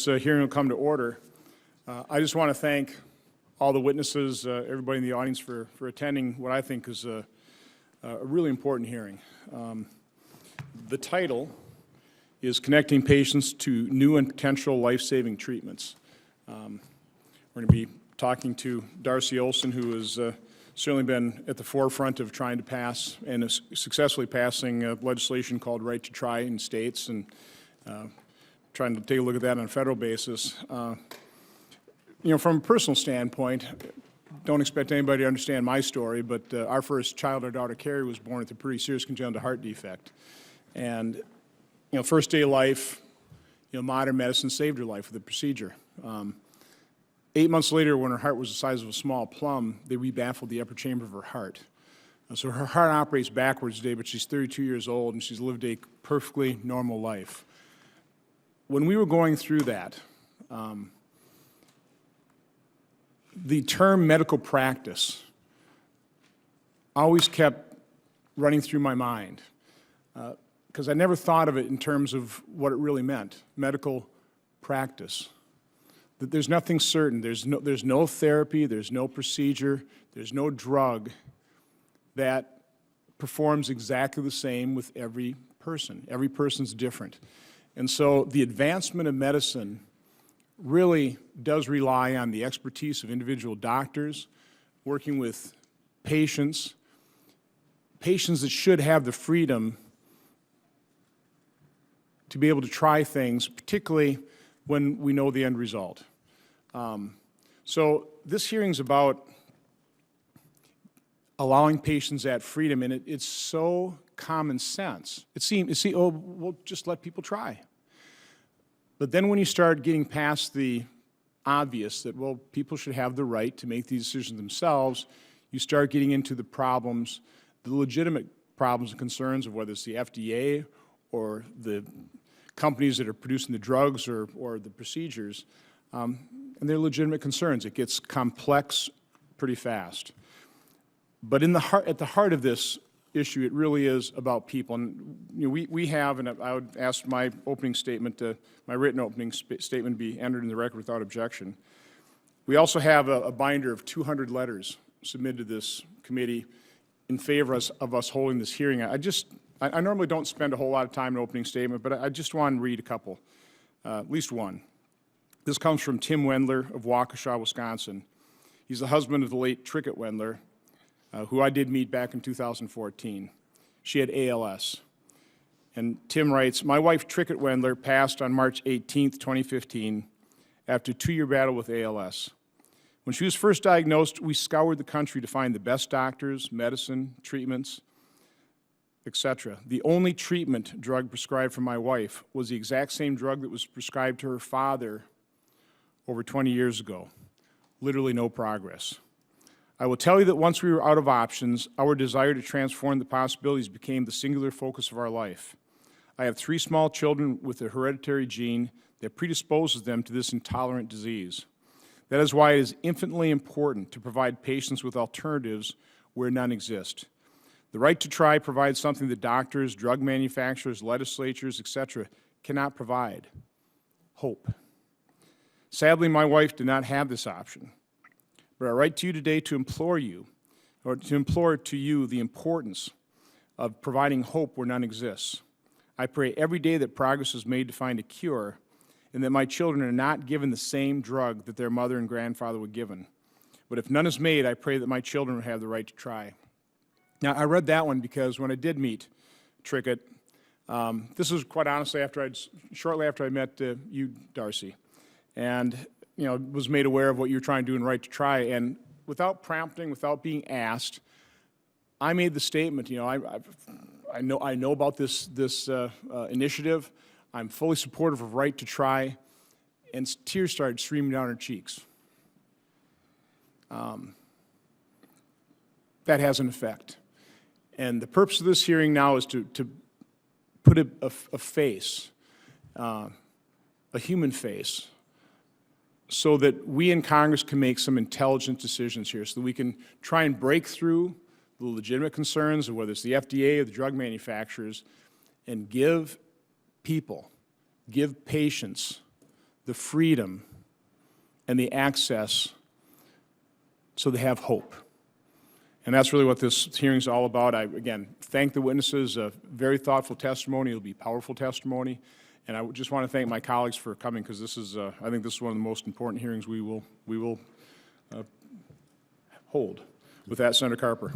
this hearing will come to order. I just want to thank all the witnesses, everybody in the audience for attending what I think is a really important hearing. The title is Connecting Patients to New and Potential Life-Saving Treatments. We're going to be talking to Darcy Olson, who has certainly been at the forefront of trying to pass and is successfully passing legislation called Right to Try in states, and trying to take a look at that on a federal basis. You know, from a personal standpoint, don't expect anybody to understand my story, but our first child, our daughter Carrie, was born with a pretty serious congenital heart defect. And, you know, first day of life, you know, modern medicine saved her life with a procedure. 8 months later, when her heart was the size of a small plum, they rebaffled the upper chamber of her heart. So her heart operates backwards today, but she's 32 years old and she's lived a perfectly normal life. When we were going through that, the term medical practice always kept running through my mind because I never thought of it in terms of what it really meant, medical practice. That there's nothing certain, there's no therapy, there's no procedure, there's no drug that performs exactly the same with every person. Every person's different. And so the advancement of medicine really does rely on the expertise of individual doctors, working with patients that should have the freedom to be able to try things, particularly when we know the end result. So this hearing's about allowing patients that freedom, and it's so common sense. It seems, oh, we'll just let people try. But then when you start getting past the obvious that, well, people should have the right to make these decisions themselves, you start getting into the problems, the legitimate problems and concerns of whether it's the FDA or the companies that are producing the drugs or the procedures, and they're legitimate concerns. It gets complex pretty fast. But at the heart of this issue, it really is about people. And you know, we have, and I would ask my opening statement, my written opening statement, be entered in the record without objection. We also have a binder of 200 letters submitted to this committee in favor of us holding this hearing. I normally don't spend a whole lot of time in an opening statement, but I just want to read a couple, at least one. This comes from Tim Wendler of Waukesha, Wisconsin. He's the husband of the late Trickett Wendler, who I did meet back in 2014. She had ALS. And Tim writes, my wife Trickett Wendler passed on March 18th, 2015, after a 2-year battle with ALS. When she was first diagnosed, we scoured the country to find the best doctors, medicine, treatments, etc. The only treatment drug prescribed for my wife was the exact same drug that was prescribed to her father over 20 years ago. Literally no progress. I will tell you that once we were out of options, our desire to transform the possibilities became the singular focus of our life. I have 3 small children with a hereditary gene that predisposes them to this intolerant disease. That is why it is infinitely important to provide patients with alternatives where none exist. The right to try provides something that doctors, drug manufacturers, legislatures, etc. cannot provide: hope. Sadly, my wife did not have this option. But I write to you today to implore to you the importance of providing hope where none exists. I pray every day that progress is made to find a cure and that my children are not given the same drug that their mother and grandfather were given. But if none is made, I pray that my children will have the right to try. Now, I read that one because when I did meet Trickett, this was quite honestly shortly after I met you, Darcy, and you know, was made aware of what you're trying to do in Right to Try, and without prompting, without being asked, I made the statement, you know, I know about this initiative. I'm fully supportive of Right to Try, and tears started streaming down her cheeks. That has an effect. And the purpose of this hearing now is to put a face, a human face, so that we in Congress can make some intelligent decisions here, so that we can try and break through the legitimate concerns of whether it's the FDA or the drug manufacturers, and give people, give patients the freedom and the access so they have hope. And that's really what this hearing is all about. I, again, thank the witnesses. A very thoughtful testimony. It'll be powerful testimony. And I just want to thank my colleagues for coming, because this is, I think this is one of the most important hearings we will hold. With that, Senator Carper.